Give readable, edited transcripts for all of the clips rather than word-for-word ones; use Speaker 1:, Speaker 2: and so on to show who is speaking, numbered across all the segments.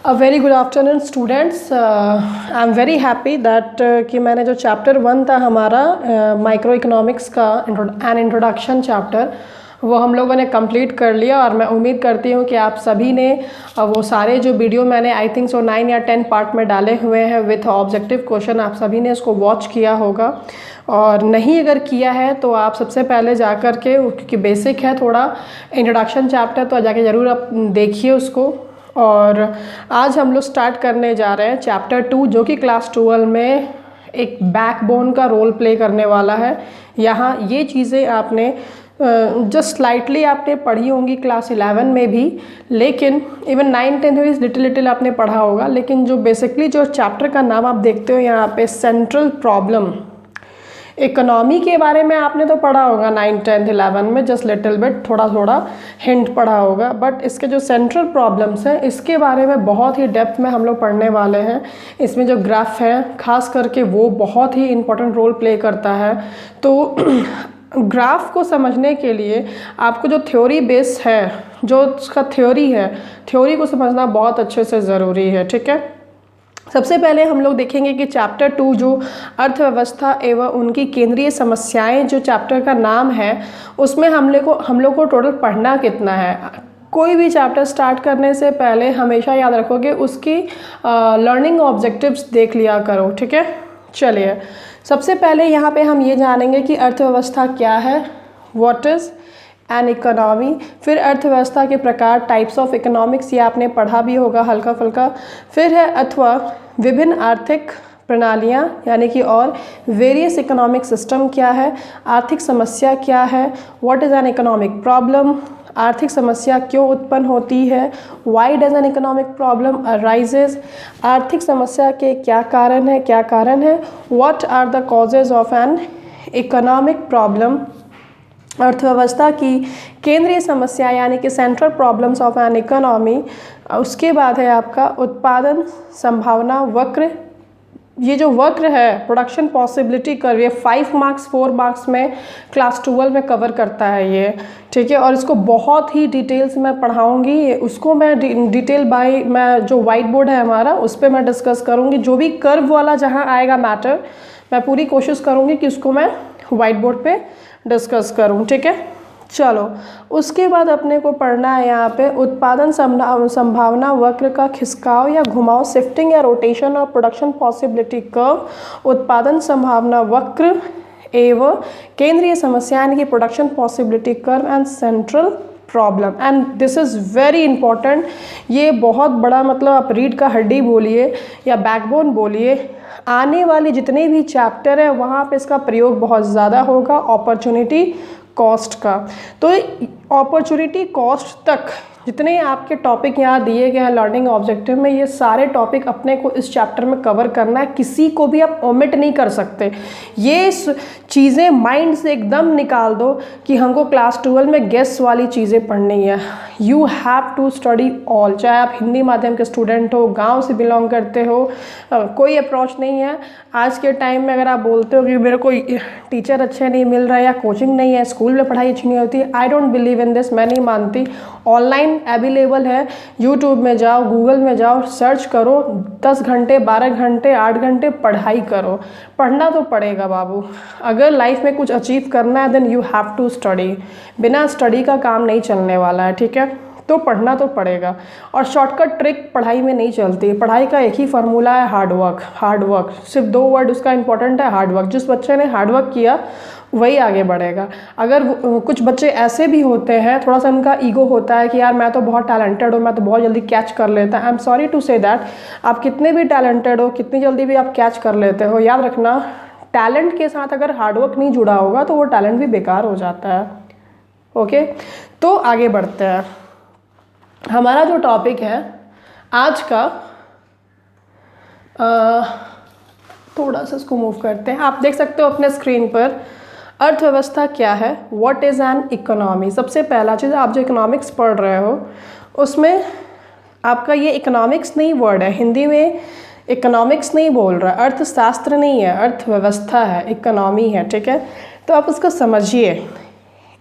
Speaker 1: A very good afternoon students. I am very happy that कि मैंने जो chapter 1 था हमारा माइक्रो इकोनॉमिक्स का एन इंट्रोडक्शन चैप्टर वो हम लोगों ने कंप्लीट कर लिया और मैं उम्मीद करती हूँ कि आप सभी ने वो सारे जो वीडियो मैंने आई थिंक सो 9 या 10 पार्ट में डाले हुए हैं विथ ऑब्जेक्टिव क्वेश्चन आप सभी ने इसको वॉच किया होगा। और नहीं अगर किया है तो आप सबसे पहले जा कर के, क्योंकि बेसिक है थोड़ा इंट्रोडक्शन चैप्टर, तो जाके ज़रूर आप देखिए उसको। और आज हम लोग स्टार्ट करने जा रहे हैं चैप्टर 2 जो कि क्लास 12 में एक बैकबोन का रोल प्ले करने वाला है। यहाँ ये चीज़ें आपने जस्ट स्लाइटली आपने पढ़ी होंगी क्लास 11 में भी, लेकिन इवन 9-10 में भी लिटिल आपने पढ़ा होगा। लेकिन जो बेसिकली जो चैप्टर का नाम आप देखते हो यहाँ पे सेंट्रल प्रॉब्लम, इकोनॉमी के बारे में आपने तो पढ़ा होगा 9, 10, 11 में, जस्ट लिटिल बिट थोड़ा थोड़ा हिंट पढ़ा होगा। बट इसके जो सेंट्रल प्रॉब्लम्स हैं इसके बारे में बहुत ही डेप्थ में हम लोग पढ़ने वाले हैं। इसमें जो ग्राफ है खास करके वो बहुत ही इम्पोर्टेंट रोल प्ले करता है। तो ग्राफ को समझने के लिए आपको जो थ्योरी बेस है, जो उसका थ्योरी है, थ्योरी को समझना बहुत अच्छे से ज़रूरी है। ठीक है, सबसे पहले हम लोग देखेंगे कि चैप्टर 2 जो अर्थव्यवस्था एवं उनकी केंद्रीय समस्याएं जो चैप्टर का नाम है उसमें हम लोग को टोटल पढ़ना कितना है। कोई भी चैप्टर स्टार्ट करने से पहले हमेशा याद रखोगे उसकी लर्निंग ऑब्जेक्टिव्स देख लिया करो। ठीक है, चलिए सबसे पहले यहाँ पे हम ये जानेंगे कि अर्थव्यवस्था क्या है, व्हाट इज़ एन इकोनॉमी। फिर अर्थव्यवस्था के प्रकार, टाइप्स ऑफ इकोनॉमिक्स, ये आपने पढ़ा भी होगा हल्का फुल्का। फिर है अथवा विभिन्न आर्थिक प्रणालियाँ यानी कि और वेरियस इकोनॉमिक सिस्टम क्या है, आर्थिक समस्या क्या है, what is an economic problem, आर्थिक समस्या क्यों उत्पन्न होती है, why does an economic problem arises, आर्थिक समस्या के क्या कारण है, what are the causes of an economic problem, अर्थव्यवस्था की केंद्रीय समस्या यानी कि central problems of an economy. उसके बाद है आपका उत्पादन संभावना वक्र। ये जो वक्र है प्रोडक्शन पॉसिबिलिटी कर्व, ये 5 मार्क्स 4 मार्क्स में क्लास 12 में कवर करता है ये। ठीक है, और इसको बहुत ही डिटेल्स में पढ़ाऊँगी, उसको मैं डिटेल बाय मैं जो वाइट बोर्ड है हमारा उस पर मैं डिस्कस करूँगी। जो भी कर्व वाला जहाँ आएगा मैटर मैं पूरी कोशिश करूँगी कि उसको मैं वाइट बोर्ड पे डिस्कस करूँ। ठीक है, चलो उसके बाद अपने को पढ़ना है यहाँ पे उत्पादन संभावना वक्र का खिसकाव या घुमाव, शिफ्टिंग या रोटेशन और प्रोडक्शन पॉसिबिलिटी कर्व, उत्पादन संभावना वक्र एवं केंद्रीय समस्या यानी कि production possibility curve and central problem. And this is very important. ये बहुत बड़ा, मतलब आप रीढ़ का हड्डी बोलिए या बैकबोन बोलिए, आने वाले जितने भी चैप्टर है वहाँ पे इसका प्रयोग बहुत ज़्यादा होगा अपॉर्चुनिटी कॉस्ट का। तो अपॉर्चुनिटी कॉस्ट तक जितने आपके टॉपिक यहाँ दिए गए हैं लर्निंग ऑब्जेक्टिव में, ये सारे टॉपिक अपने को इस चैप्टर में कवर करना है, किसी को भी आप ओमिट नहीं कर सकते। ये चीज़ें माइंड से एकदम निकाल दो कि हमको क्लास 12 में गेस वाली चीज़ें पढ़नी है। You have to study all, चाहे आप हिंदी माध्यम के स्टूडेंट हो, गांव से बिलोंग करते हो, कोई अप्रोच नहीं है। आज के टाइम में अगर आप बोलते हो कि मेरे को टीचर अच्छे नहीं मिल रहा है या कोचिंग नहीं है, स्कूल में पढ़ाई अच्छी नहीं होती, I don't believe in this, मैं नहीं मानती। ऑनलाइन अवेलेबल है, यूट्यूब में जाओ, गूगल में जाओ, सर्च करो, 10 घंटे 12 घंटे 8 घंटे पढ़ाई करो। पढ़ना तो पड़ेगा बाबू, अगर लाइफ में कुछ अचीव करना है then you have to study. बिना स्टडी का काम नहीं चलने वाला है। ठीक है, तो पढ़ना तो पड़ेगा। और शॉर्टकट ट्रिक पढ़ाई में नहीं चलती। पढ़ाई का एक ही फार्मूला है, हार्ड वर्क। हार्ड वर्क, सिर्फ 2 वर्ड उसका इंपॉर्टेंट है, हार्ड वर्क। जिस बच्चे ने हार्ड वर्क किया वही आगे बढ़ेगा। अगर कुछ बच्चे ऐसे भी होते हैं, थोड़ा सा उनका ईगो होता है कि यार मैं तो बहुत टैलेंटेड हूँ, मैं तो बहुत जल्दी कैच कर लेता है। I am sorry to say that, आप कितने भी टैलेंटेड हो, कितनी जल्दी भी आप कैच कर लेते हो, याद रखना टैलेंट के साथ अगर हार्डवर्क नहीं जुड़ा होगा तो वो टैलेंट भी बेकार हो जाता है। ओके, तो आगे बढ़ते हैं। हमारा जो टॉपिक है आज का, थोड़ा सा इसको मूव करते हैं, आप देख सकते हो अपने स्क्रीन पर। अर्थव्यवस्था क्या है, व्हाट इज़ एन इकोनॉमी। सबसे पहला चीज़, आप जो इकोनॉमिक्स पढ़ रहे हो उसमें आपका ये इकोनॉमिक्स नहीं वर्ड है, हिंदी में इकोनॉमिक्स नहीं बोल रहा, अर्थशास्त्र नहीं है, अर्थव्यवस्था है, इकोनॉमी है। ठीक है, तो आप उसको समझिए।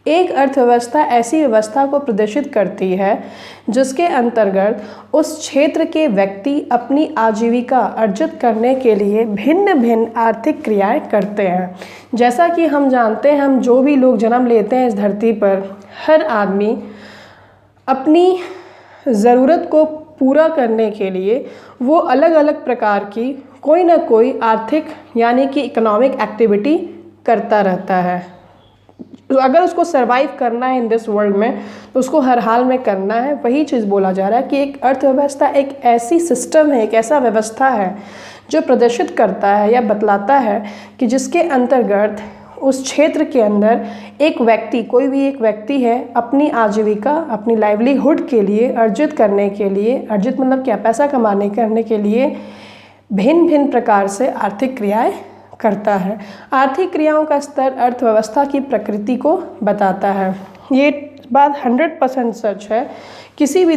Speaker 1: एक अर्थव्यवस्था ऐसी व्यवस्था को प्रदर्शित करती है जिसके अंतर्गत उस क्षेत्र के व्यक्ति अपनी आजीविका अर्जित करने के लिए भिन्न भिन्न आर्थिक क्रियाएं करते हैं। जैसा कि हम जानते हैं, हम जो भी लोग जन्म लेते हैं इस धरती पर, हर आदमी अपनी ज़रूरत को पूरा करने के लिए वो अलग अलग प्रकार की कोई ना कोई आर्थिक यानी कि इकोनॉमिक एक्टिविटी करता रहता है। अगर उसको सरवाइव करना है इन दिस वर्ल्ड में तो उसको हर हाल में करना है। वही चीज़ बोला जा रहा है कि एक अर्थव्यवस्था एक ऐसी सिस्टम है, एक ऐसा व्यवस्था है जो प्रदर्शित करता है या बतलाता है कि जिसके अंतर्गत उस क्षेत्र के अंदर एक व्यक्ति, कोई भी एक व्यक्ति है, अपनी आजीविका, अपनी लाइवलीहुड के लिए, अर्जित करने के लिए, अर्जित मतलब क्या, पैसा कमाने करने के लिए भिन्न भिन्न प्रकार से आर्थिक क्रियाएं करता है। आर्थिक क्रियाओं का स्तर अर्थव्यवस्था की प्रकृति को बताता है। ये बात 100% सच है। किसी भी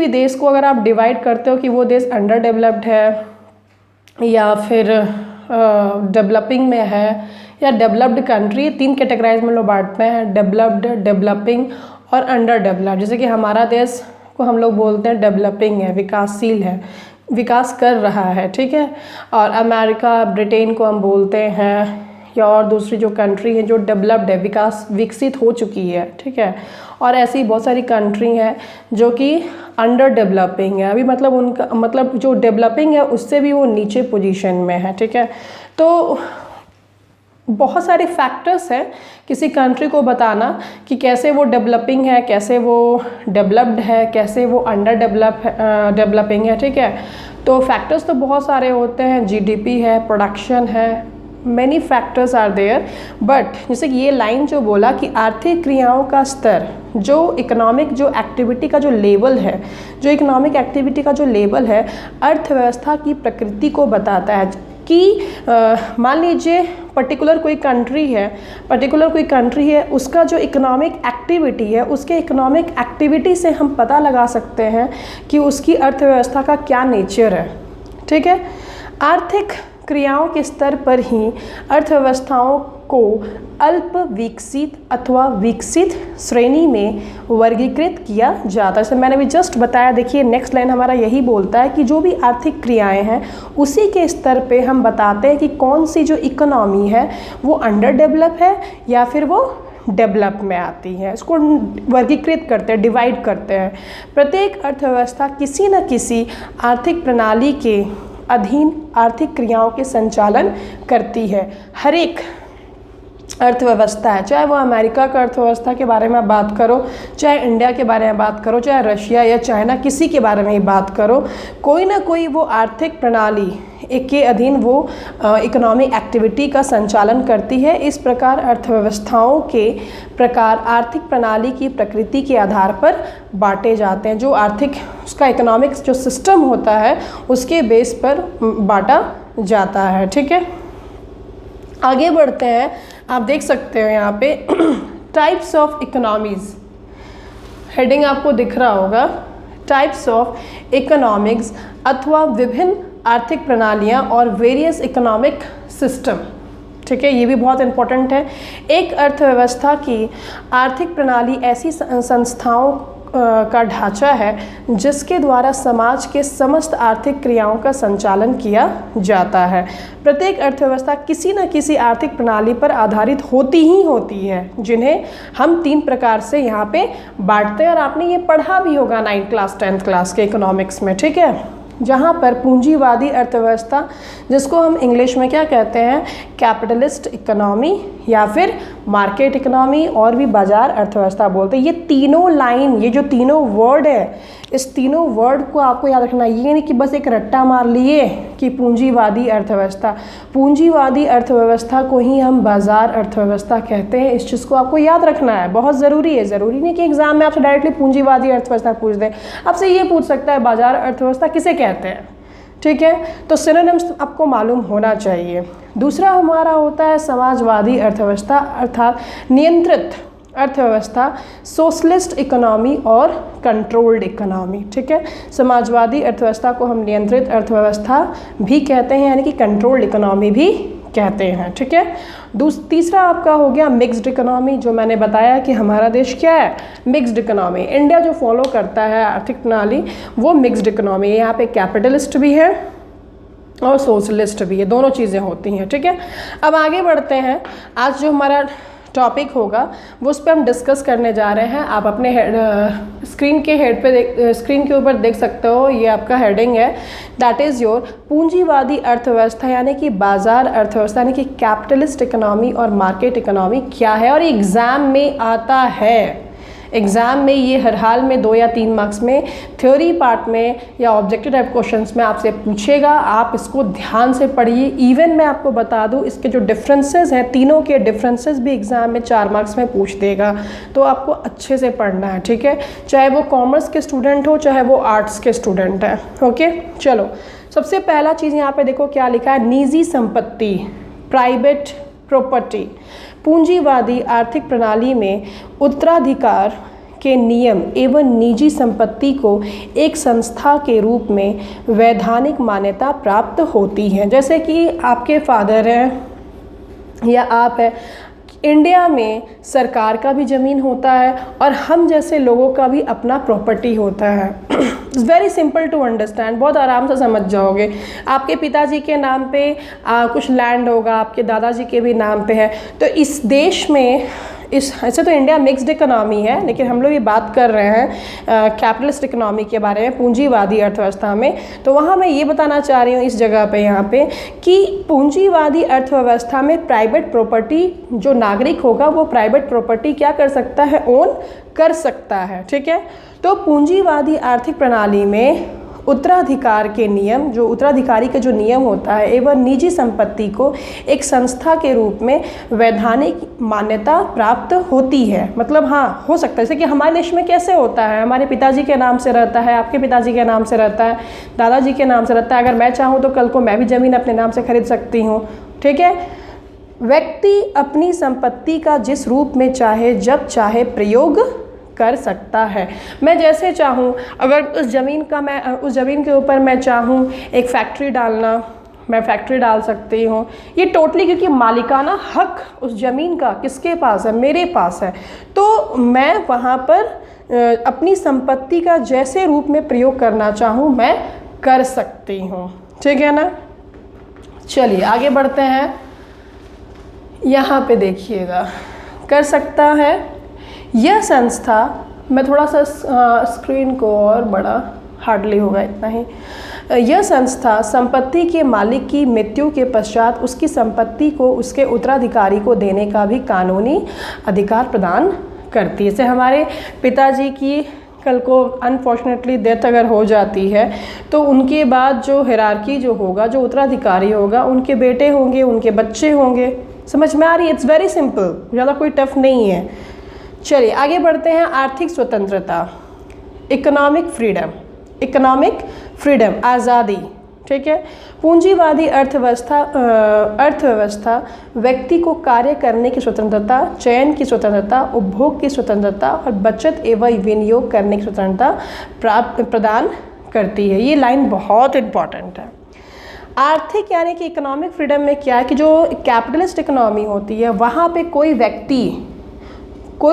Speaker 1: देश को अगर आप डिवाइड करते हो कि वो देश अंडर डेवलप्ड है या फिर डेवलपिंग में है या डेवलप्ड कंट्री, 3 कैटेगराइज में लोग बांटते हैं, डेवलप्ड, डेवलपिंग और अंडर डेवलप्ड। जैसे कि हमारा देश को हम लोग बोलते हैं डेवलपिंग है, विकासशील है, विकास कर रहा है, ठीक है। और अमेरिका, ब्रिटेन को हम बोलते हैं, या और दूसरी जो कंट्री है जो डेवलप्ड है, विकसित हो चुकी है, ठीक है। और ऐसी बहुत सारी कंट्री हैं जो कि अंडर डेवलपिंग है, अभी मतलब उनका मतलब जो डेवलपिंग है उससे भी वो नीचे पोजीशन में है, ठीक है। तो बहुत सारे फैक्टर्स हैं किसी कंट्री को बताना कि कैसे वो डेवलपिंग है, कैसे वो डेवलप्ड है, कैसे वो अंडर डेवलपिंग है, ठीक है। तो फैक्टर्स तो बहुत सारे होते हैं, जीडीपी है, प्रोडक्शन है, many factors are there. But जैसे कि ये लाइन जो बोला कि आर्थिक क्रियाओं का स्तर, जो इकोनॉमिक जो एक्टिविटी का जो लेवल है, जो इकोनॉमिक एक्टिविटी का जो लेवल है, अर्थव्यवस्था की प्रकृति को बताता है कि मान लीजिए पर्टिकुलर कोई कंट्री है, उसका जो इकोनॉमिक एक्टिविटी है, उसके इकोनॉमिक एक्टिविटी से हम पता लगा सकते हैं कि उसकी अर्थव्यवस्था का क्या नेचर है, ठीक है। आर्थिक क्रियाओं के स्तर पर ही अर्थव्यवस्थाओं को अल्प विकसित अथवा विकसित श्रेणी में वर्गीकृत किया जाता है। जैसे मैंने भी जस्ट बताया, देखिए नेक्स्ट लाइन हमारा यही बोलता है कि जो भी आर्थिक क्रियाएं हैं उसी के स्तर पे हम बताते हैं कि कौन सी जो इकोनॉमी है वो अंडर डेवलप है या फिर वो डेवलप में आती है। इसको वर्गीकृत करते हैं, डिवाइड करते हैं। प्रत्येक अर्थव्यवस्था किसी न किसी आर्थिक प्रणाली के अधीन आर्थिक क्रियाओं के संचालन करती है। हर एक अर्थव्यवस्था है, चाहे वो अमेरिका का अर्थव्यवस्था के बारे में बात करो, चाहे इंडिया के बारे में बात करो, चाहे रशिया या चाइना, किसी के बारे में ही बात करो, कोई ना कोई वो आर्थिक प्रणाली एक के अधीन वो इकोनॉमिक एक्टिविटी का संचालन करती है। इस प्रकार अर्थव्यवस्थाओं के प्रकार आर्थिक प्रणाली की प्रकृति के आधार पर बांटे जाते हैं। जो आर्थिक उसका इकोनॉमिक्स जो सिस्टम होता है उसके बेस पर बांटा जाता है, ठीक है। आगे बढ़ते हैं, आप देख सकते हो यहाँ पे टाइप्स ऑफ इकोनॉमीज़, हेडिंग आपको दिख रहा होगा, टाइप्स ऑफ इकोनॉमिक्स अथवा विभिन्न आर्थिक प्रणालियाँ और वेरियस इकोनॉमिक सिस्टम, ठीक है। ये भी बहुत इंपॉर्टेंट है। एक अर्थव्यवस्था की आर्थिक प्रणाली ऐसी संस्थाओं का ढांचा है जिसके द्वारा समाज के समस्त आर्थिक क्रियाओं का संचालन किया जाता है। प्रत्येक अर्थव्यवस्था किसी न किसी आर्थिक प्रणाली पर आधारित होती ही होती है, जिन्हें हम 3 प्रकार से यहाँ पे बांटते हैं। और आपने ये पढ़ा भी होगा 9th क्लास 10th क्लास के इकोनॉमिक्स में, ठीक है। जहाँ पर पूंजीवादी अर्थव्यवस्था, जिसको हम इंग्लिश में क्या कहते हैं, कैपिटलिस्ट इकोनॉमी या फिर मार्केट इकोनॉमी और भी बाजार अर्थव्यवस्था बोलते हैं। ये तीनों लाइन, ये जो तीनों वर्ड है, इस तीनों वर्ड को आपको याद रखना। ये नहीं कि बस एक रट्टा मार लिए कि पूंजीवादी अर्थव्यवस्था, पूंजीवादी अर्थव्यवस्था को ही हम बाजार अर्थव्यवस्था कहते हैं। इस चीज़ को आपको याद रखना है, बहुत ज़रूरी है। ज़रूरी नहीं कि एग्जाम में आपसे डायरेक्टली पूंजीवादी अर्थव्यवस्था पूछ दें, आपसे ये पूछ सकता है बाजार अर्थव्यवस्था किसे कहते हैं, ठीक है। तो सिनोनिम्स आपको मालूम होना चाहिए। दूसरा हमारा होता है समाजवादी अर्थव्यवस्था अर्थात नियंत्रित अर्थव्यवस्था, सोशलिस्ट इकोनॉमी और कंट्रोल्ड इकोनॉमी, ठीक है। समाजवादी अर्थव्यवस्था को हम नियंत्रित अर्थव्यवस्था भी कहते हैं, यानी कि कंट्रोल्ड इकोनॉमी भी कहते हैं, ठीक है। तीसरा आपका हो गया मिक्स्ड इकोनॉमी, जो मैंने बताया कि हमारा देश क्या है, मिक्स्ड इकोनॉमी। इंडिया जो फॉलो करता है आर्थिक प्रणाली वो मिक्स्ड इकोनॉमी है। यहाँ पे कैपिटलिस्ट भी है और सोशलिस्ट भी है, दोनों चीज़ें होती हैं, ठीक है। अब आगे बढ़ते हैं। आज जो हमारा टॉपिक होगा वो उस पर हम डिस्कस करने जा रहे हैं। आप अपने स्क्रीन के ऊपर देख सकते हो, ये आपका हेडिंग है, दैट इज़ योर पूंजीवादी अर्थव्यवस्था, यानी कि बाजार अर्थव्यवस्था, यानी कि कैपिटलिस्ट इकोनॉमी और मार्केट इकोनॉमी क्या है। और एग्ज़ाम में आता है, एग्ज़ाम में ये हर हाल में 2 या 3 मार्क्स में थ्योरी पार्ट में या ऑब्जेक्टिव टाइप क्वेश्चंस में आपसे पूछेगा। आप इसको ध्यान से पढ़िए। इवन मैं आपको बता दूं, इसके जो डिफरेंसेस हैं, तीनों के डिफरेंसेस भी एग्ज़ाम में 4 मार्क्स में पूछ देगा, तो आपको अच्छे से पढ़ना है, ठीक है। चाहे वो कॉमर्स के स्टूडेंट हो, चाहे वो आर्ट्स के स्टूडेंट हैं, ओके। चलो, सबसे पहला चीज़ यहाँ पर देखो क्या लिखा है, निजी संपत्ति, प्राइवेट प्रॉपर्टी। पूंजीवादी आर्थिक प्रणाली में उत्तराधिकार के नियम एवं निजी संपत्ति को एक संस्था के रूप में वैधानिक मान्यता प्राप्त होती है। जैसे कि आपके फादर हैं या आप हैं, इंडिया में सरकार का भी ज़मीन होता है और हम जैसे लोगों का भी अपना प्रॉपर्टी होता है। It's very simple to understand, बहुत आराम से समझ जाओगे। आपके पिताजी के नाम पे कुछ लैंड होगा, आपके दादाजी के भी नाम पे है। तो इस देश में ऐसे तो इंडिया मिक्स्ड इकोनॉमी है, लेकिन हम लोग ये बात कर रहे हैं कैपिटलिस्ट इकोनॉमी के बारे में, पूंजीवादी अर्थव्यवस्था में। तो वहाँ मैं ये बताना चाह रही हूँ इस जगह पे यहाँ पे कि पूंजीवादी अर्थव्यवस्था में प्राइवेट प्रॉपर्टी, जो नागरिक होगा वो प्राइवेट प्रॉपर्टी क्या कर सकता है, ओन कर सकता है, ठीक है। तो पूंजीवादी आर्थिक प्रणाली में उत्तराधिकार के नियम, जो उत्तराधिकारी का जो नियम होता है, एवं निजी संपत्ति को एक संस्था के रूप में वैधानिक मान्यता प्राप्त होती है। मतलब हाँ, हो सकता है जैसे कि हमारे देश में कैसे होता है, हमारे पिताजी के नाम से रहता है, आपके पिताजी के नाम से रहता है, दादाजी के नाम से रहता है। अगर मैं चाहूँ तो कल को मैं भी ज़मीन अपने नाम से खरीद सकती हूँ, ठीक है। व्यक्ति अपनी संपत्ति का जिस रूप में चाहे जब चाहे प्रयोग कर सकता है। मैं जैसे चाहूँ, अगर उस ज़मीन के ऊपर मैं चाहूँ एक फैक्ट्री डालना, मैं फैक्ट्री डाल सकती हूँ। ये टोटली क्योंकि मालिकाना हक उस ज़मीन का किसके पास है, मेरे पास है। तो मैं वहाँ पर अपनी संपत्ति का जैसे रूप में प्रयोग करना चाहूँ मैं कर सकती हूँ, ठीक है ना। चलिए आगे बढ़ते हैं। यहाँ पे देखिएगा, कर सकता है यह संस्था, मैं थोड़ा सा स्क्रीन को और बड़ा, हार्डली होगा इतना ही। यह संस्था संपत्ति के मालिक की मृत्यु के पश्चात उसकी संपत्ति को उसके उत्तराधिकारी को देने का भी कानूनी अधिकार प्रदान करती है। जैसे हमारे पिताजी की कल को अनफॉर्चुनेटली डेथ अगर हो जाती है तो उनके बाद जो हिरार्की जो होगा, जो उत्तराधिकारी होगा, उनके बेटे होंगे, उनके बच्चे होंगे। समझ में आ रही है? इट्स वेरी सिंपल, ज़्यादा कोई टफ नहीं है। चलिए आगे बढ़ते हैं। आर्थिक स्वतंत्रता, इकोनॉमिक फ्रीडम, आज़ादी, ठीक है। पूंजीवादी अर्थव्यवस्था व्यक्ति को कार्य करने की स्वतंत्रता, चयन की स्वतंत्रता, उपभोग की स्वतंत्रता और बचत एवं विनियोग करने की स्वतंत्रता प्रदान करती है। ये लाइन बहुत इम्पॉर्टेंट है। आर्थिक यानी कि इकोनॉमिक फ्रीडम में क्या है कि जो कैपिटलिस्ट इकोनॉमी होती है वहाँ पे कोई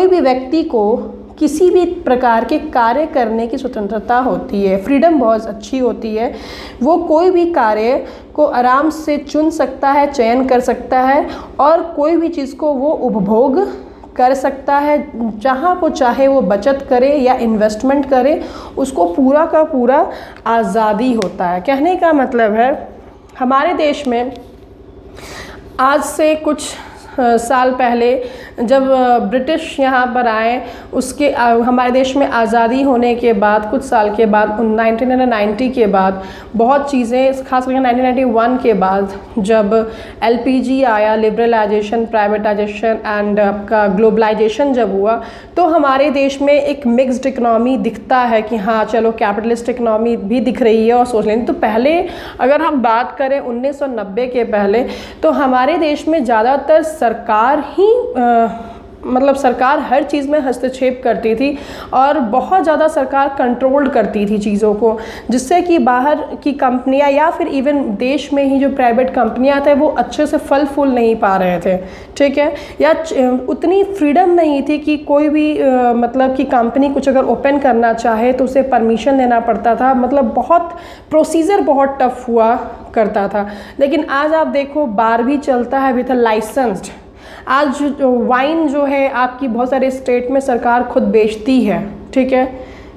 Speaker 1: भी व्यक्ति को किसी भी प्रकार के कार्य करने की स्वतंत्रता होती है। फ्रीडम बहुत अच्छी होती है। वो कोई भी कार्य को आराम से चुन सकता है, चयन कर सकता है और कोई भी चीज़ को वो उपभोग कर सकता है। जहाँ को चाहे वो बचत करे या इन्वेस्टमेंट करे, उसको पूरा का पूरा आज़ादी होता है। कहने का मतलब है हमारे देश में आज से कुछ साल पहले जब ब्रिटिश यहाँ पर आए, उसके हमारे देश में आज़ादी होने के बाद कुछ साल के बाद 1990 के बाद बहुत चीज़ें, खास करके 1991 के बाद जब LPG आया, लिबरलाइजेशन, प्राइवेटाइजेशन एंड आपका ग्लोबलाइजेशन जब हुआ, तो हमारे देश में एक मिक्स्ड इकनॉमी दिखता है कि हाँ चलो कैपिटलिस्ट इकनॉमी भी दिख रही है और सोच लेंगे। तो पहले अगर हम बात करें 1990 के पहले, तो हमारे देश में ज़्यादातर सरकार ही मतलब सरकार हर चीज़ में हस्तक्षेप करती थी और बहुत ज़्यादा सरकार कंट्रोल करती थी चीज़ों को, जिससे कि बाहर की कंपनियां या फिर इवन देश में ही जो प्राइवेट कंपनियां थे वो अच्छे से फल फूल नहीं पा रहे थे, ठीक है, या उतनी फ्रीडम नहीं थी कि कोई भी मतलब कि कंपनी कुछ अगर ओपन करना चाहे तो उसे परमिशन लेना पड़ता था, मतलब बहुत प्रोसीजर बहुत टफ हुआ करता था। लेकिन आज आप देखो बार भी चलता है विथ अ लाइसेंस्ड। आज जो वाइन जो है आपकी बहुत सारे स्टेट में सरकार खुद बेचती है, ठीक है,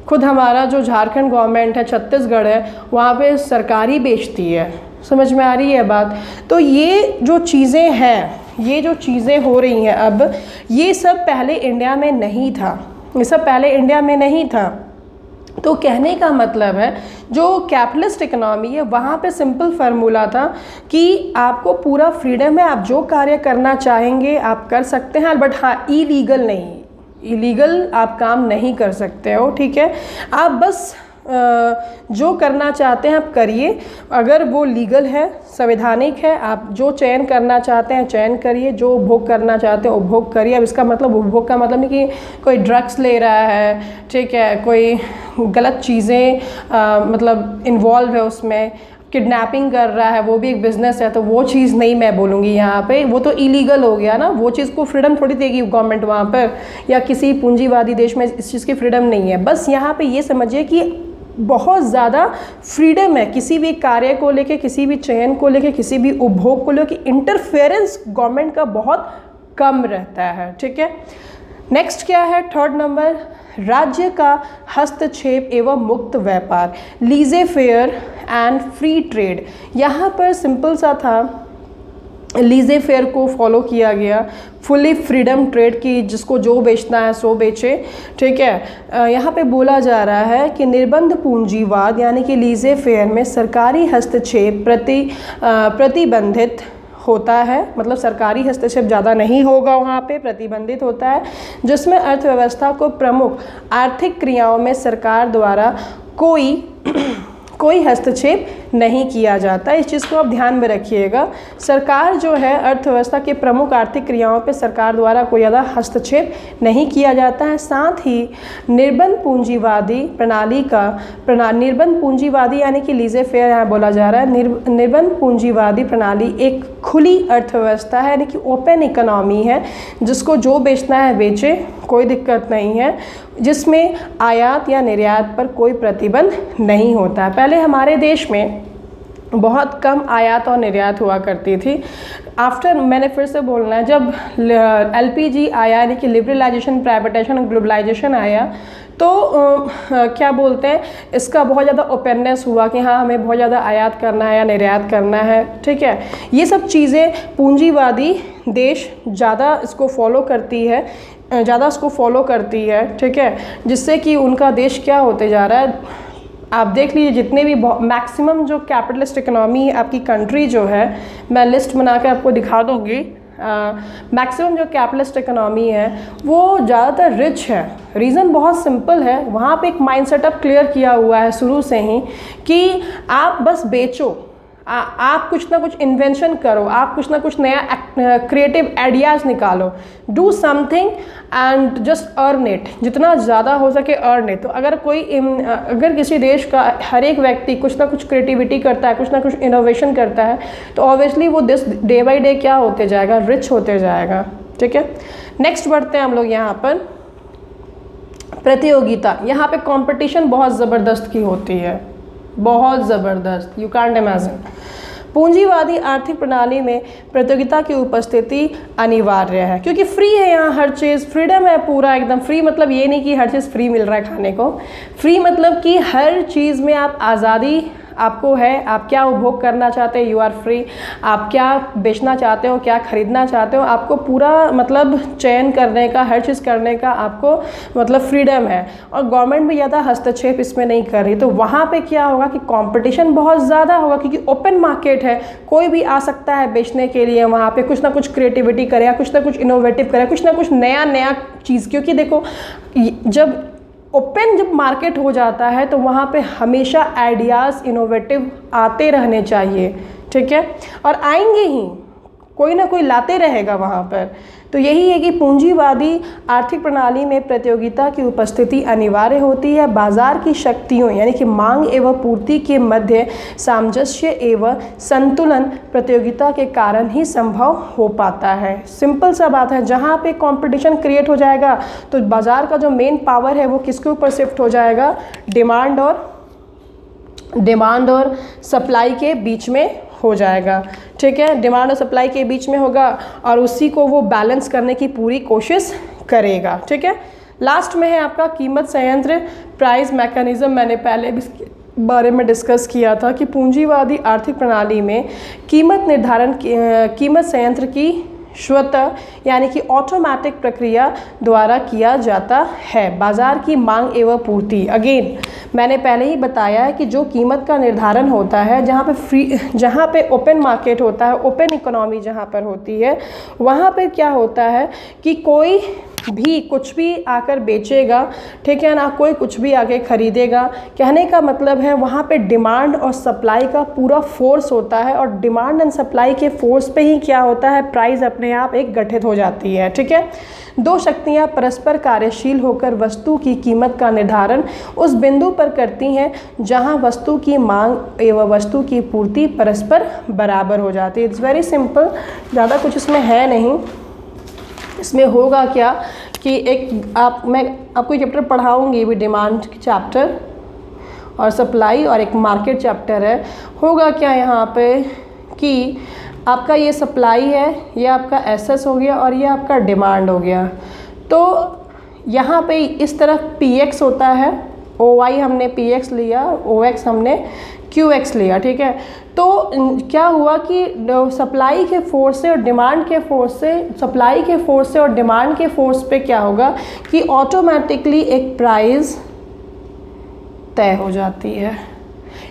Speaker 1: खुद हमारा जो झारखंड गवर्नमेंट है, छत्तीसगढ़ है, वहाँ पे सरकार ही बेचती है। समझ में आ रही है बात? तो ये जो चीज़ें हैं, ये जो चीज़ें हो रही हैं अब, ये सब पहले इंडिया में नहीं था, ये सब पहले इंडिया में नहीं था। तो कहने का मतलब है जो कैपिटलिस्ट इकोनॉमी है वहाँ पे सिंपल फार्मूला था कि आपको पूरा फ्रीडम है, आप जो कार्य करना चाहेंगे आप कर सकते हैं, बट हाँ इलीगल नहीं, इलीगल आप काम नहीं कर सकते हो, ठीक है। आप बस जो करना चाहते हैं आप करिए, अगर वो लीगल है, संवैधानिक है, आप जो चयन करना चाहते हैं चयन करिए, जो उपभोग करना चाहते हैं उपभोग करिए। अब इसका मतलब उपभोग का मतलब नहीं कि कोई ड्रग्स ले रहा है, ठीक है, कोई गलत चीज़ें मतलब इन्वॉल्व है उसमें, किडनैपिंग कर रहा है, वो भी एक बिज़नेस है, तो वो चीज़ नहीं मैं बोलूँगी यहाँ पे, वो तो इलीगल हो गया ना, वो चीज़ को फ्रीडम थोड़ी देगी गवर्नमेंट वहाँ पर, या किसी पूंजीवादी देश में इस चीज़ की फ्रीडम नहीं है। बस यहाँ पे ये समझिए कि बहुत ज़्यादा फ्रीडम है किसी भी कार्य को लेके, किसी भी चयन को लेके, किसी भी उपभोग को लेके, इंटरफेरेंस गवर्नमेंट का बहुत कम रहता है, ठीक है। नेक्स्ट क्या है, थर्ड नंबर, राज्य का हस्तक्षेप एवं मुक्त व्यापार, लीजे फेयर एंड फ्री ट्रेड। यहाँ पर सिंपल सा था, लीजे फेयर को फॉलो किया गया, फुली फ्रीडम ट्रेड की, जिसको जो बेचना है सो बेचे, ठीक है। यहाँ पे बोला जा रहा है कि निर्बंध पूंजीवाद यानी कि लीजे फेयर में सरकारी हस्तक्षेप प्रतिबंधित होता है, मतलब सरकारी हस्तक्षेप ज़्यादा नहीं होगा, वहाँ पे प्रतिबंधित होता है, जिसमें अर्थव्यवस्था को प्रमुख आर्थिक क्रियाओं में सरकार द्वारा कोई हस्तक्षेप नहीं किया जाता। इस चीज़ को आप ध्यान में रखिएगा। सरकार जो है अर्थव्यवस्था के प्रमुख आर्थिक क्रियाओं पे सरकार द्वारा कोई ज़्यादा हस्तक्षेप नहीं किया जाता है। साथ ही निर्बंध पूंजीवादी प्रणाली का निर्बंध पूंजीवादी यानी कि लीजे फेयर यहाँ बोला जा रहा है, निर्बंध पूंजीवादी प्रणाली एक खुली अर्थव्यवस्था है, यानी कि ओपन इकोनॉमी है, जिसको जो बेचना है बेचे, कोई दिक्कत नहीं है, जिसमें आयात या निर्यात पर कोई प्रतिबंध नहीं होता है। पहले हमारे देश में बहुत कम आयात और निर्यात हुआ करती थी। आफ्टर, मैंने फिर से बोलना है, जब LPG आया यानी कि लिबरलाइजेशन, प्राइवेटाइजेशन और ग्लोबलाइजेशन आया, तो क्या बोलते हैं, इसका बहुत ज़्यादा ओपननेस हुआ कि हाँ हमें बहुत ज़्यादा आयात करना है या निर्यात करना है, ठीक है। ये सब चीज़ें पूंजीवादी देश ज़्यादा इसको फॉलो करती है, ठीक है, जिससे कि उनका देश क्या होते जा रहा है। आप देख लीजिए जितने भी मैक्सिमम जो कैपिटलिस्ट इकोनॉमी आपकी कंट्री जो है, मैं लिस्ट बनाकर आपको दिखा दूँगी, मैक्सिमम जो कैपिटलिस्ट इकोनॉमी है वो ज़्यादातर रिच है। रीज़न बहुत सिंपल है, वहाँ पे एक माइंड सेटअप क्लियर किया हुआ है शुरू से ही कि आप बस बेचो, आप कुछ ना कुछ इन्वेंशन करो, आप कुछ ना कुछ नया क्रिएटिव आइडियाज़ निकालो, do something and just earn it, जितना ज़्यादा हो सके अर्न इट। तो अगर किसी देश का हर एक व्यक्ति कुछ ना कुछ क्रिएटिविटी करता है, कुछ ना कुछ इनोवेशन करता है, तो ऑब्वियसली वो देश डे बाई डे क्या होते जाएगा, रिच होते जाएगा, ठीक है। नेक्स्ट बढ़ते हैं हम लोग यहाँ पर, प्रतियोगिता। यहाँ पे कंपटीशन बहुत ज़बरदस्त की होती है, बहुत ज़बरदस्त, यू कांट इमेजिन। पूंजीवादी आर्थिक प्रणाली में प्रतियोगिता की उपस्थिति अनिवार्य है, क्योंकि फ्री है यहाँ हर चीज़, फ्रीडम है पूरा एकदम। फ्री मतलब ये नहीं कि हर चीज़ फ्री मिल रहा है खाने को, फ्री मतलब कि हर चीज़ में आप आज़ादी आपको है, आप क्या उपभोग करना चाहते हैं, यू आर फ्री, आप क्या बेचना चाहते हो, क्या खरीदना चाहते हो, आपको पूरा मतलब चयन करने का, हर चीज़ करने का आपको मतलब फ्रीडम है। और गवर्नमेंट भी ज़्यादा हस्तक्षेप इसमें नहीं कर रही, तो वहाँ पे क्या होगा कि कंपटीशन बहुत ज़्यादा होगा, क्योंकि ओपन मार्केट है, कोई भी आ सकता है बेचने के लिए, वहाँ पे कुछ ना कुछ क्रिएटिविटी करेगा, कुछ ना कुछ इनोवेटिव करेगा, कुछ ना कुछ नया चीज़। क्योंकि देखो जब मार्केट हो जाता है तो वहाँ पे हमेशा आइडियाज़ इनोवेटिव आते रहने चाहिए, ठीक है, और आएंगे ही। कोई ना कोई लाते रहेगा वहाँ पर। तो यही है कि पूंजीवादी आर्थिक प्रणाली में प्रतियोगिता की उपस्थिति अनिवार्य होती है। बाजार की शक्तियों यानी कि मांग एवं पूर्ति के मध्य सामंजस्य एवं संतुलन प्रतियोगिता के कारण ही संभव हो पाता है। सिंपल सा बात है, जहाँ पे कंपटीशन क्रिएट हो जाएगा तो बाजार का जो मेन पावर है वो किसके ऊपर शिफ्ट हो जाएगा, डिमांड और सप्लाई के बीच में हो जाएगा। ठीक है, डिमांड और सप्लाई के बीच में होगा और उसी को वो बैलेंस करने की पूरी कोशिश करेगा। ठीक है, लास्ट में है आपका कीमत संयंत्र प्राइस मैकेनिज्म। मैंने पहले भी इसके बारे में डिस्कस किया था कि पूंजीवादी आर्थिक प्रणाली में कीमत निर्धारण कीमत संयंत्र की स्वतः यानी कि ऑटोमेटिक प्रक्रिया द्वारा किया जाता है। बाजार की मांग एवं पूर्ति, अगेन मैंने पहले ही बताया है कि जो कीमत का निर्धारण होता है, जहाँ पे ओपन मार्केट होता है, ओपन इकोनॉमी जहाँ पर होती है, वहाँ पर क्या होता है कि कोई भी कुछ भी आकर बेचेगा, ठीक है ना, कोई कुछ भी आके खरीदेगा। कहने का मतलब है वहाँ पे डिमांड और सप्लाई का पूरा फोर्स होता है और डिमांड एंड सप्लाई के फोर्स पे ही क्या होता है, प्राइस अपने आप एक गठित हो जाती है। ठीक है, दो शक्तियाँ परस्पर कार्यशील होकर वस्तु की कीमत का निर्धारण उस बिंदु पर करती हैं जहाँ वस्तु की मांग एवं वस्तु की पूर्ति परस्पर बराबर हो जाती है। इट्स वेरी सिंपल, ज़्यादा कुछ इसमें है नहीं। इसमें होगा क्या कि मैं आपको चैप्टर पढ़ाऊंगी भी, डिमांड चैप्टर और सप्लाई, और एक मार्केट चैप्टर है। होगा क्या यहाँ पे कि आपका ये सप्लाई है, ये आपका एसएस हो गया और ये आपका डिमांड हो गया। तो यहाँ पे इस तरफ पीएक्स होता है, ओवाई हमने पीएक्स लिया, ओएक्स हमने क्यूएक्स लिया। ठीक है, तो क्या हुआ कि सप्लाई के फोर्स से और डिमांड के फोर्स से, सप्लाई के फोर्स से और डिमांड के फोर्स पे क्या होगा कि ऑटोमेटिकली एक प्राइस तय हो जाती है।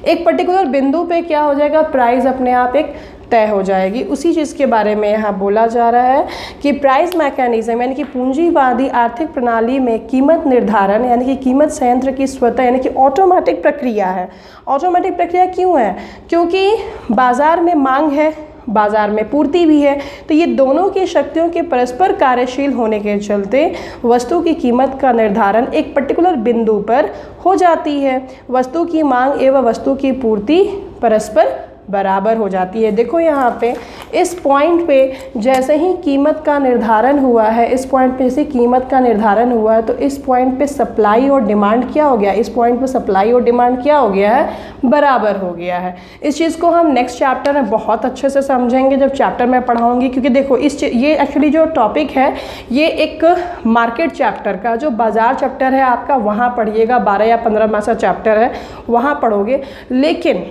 Speaker 1: एक पर्टिकुलर बिंदु पे क्या हो जाएगा, प्राइस अपने आप एक तय हो जाएगी। उसी चीज़ के बारे में यहाँ बोला जा रहा है कि प्राइस मैकेनिज्म यानी कि पूंजीवादी आर्थिक प्रणाली में कीमत निर्धारण यानी कि कीमत संयंत्र की स्वतः यानी कि ऑटोमेटिक प्रक्रिया है। ऑटोमेटिक प्रक्रिया क्यों है? क्योंकि बाजार में मांग है, बाजार में पूर्ति भी है, तो ये दोनों की शक्तियों के परस्पर कार्यशील होने के चलते वस्तु की कीमत का निर्धारण एक पर्टिकुलर बिंदु पर हो जाती है। वस्तु की मांग एवं वस्तु की पूर्ति परस्पर बराबर हो जाती है। देखो यहाँ पे इस पॉइंट पे जैसे ही कीमत का निर्धारण हुआ है, इस पॉइंट पे जैसे कीमत का निर्धारण हुआ है, तो इस पॉइंट पे सप्लाई और डिमांड क्या हो गया, इस पॉइंट पे सप्लाई और डिमांड क्या हो गया है, बराबर हो गया है। इस चीज़ को हम नेक्स्ट चैप्टर में बहुत अच्छे से समझेंगे जब चैप्टर में पढ़ाऊँगी, क्योंकि देखो ये एक्चुअली जो टॉपिक है ये एक मार्केट चैप्टर का, जो बाजार चैप्टर है आपका वहाँ पढ़िएगा, 12 या 15 मासा चैप्टर है वहाँ पढ़ोगे। लेकिन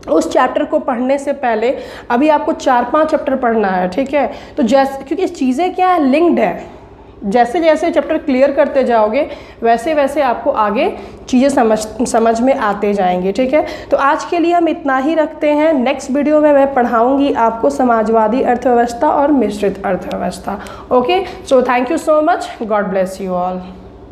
Speaker 1: उस चैप्टर को पढ़ने से पहले अभी आपको 4-5 चैप्टर पढ़ना है। ठीक है, तो क्योंकि चीज़ें क्या है, लिंक्ड है। जैसे जैसे चैप्टर क्लियर करते जाओगे वैसे वैसे आपको आगे चीज़ें समझ में आते जाएंगे। ठीक है, तो आज के लिए हम इतना ही रखते हैं। नेक्स्ट वीडियो में मैं पढ़ाऊंगी आपको समाजवादी अर्थव्यवस्था और मिश्रित अर्थव्यवस्था। Okay, so thank you so much, God bless you all.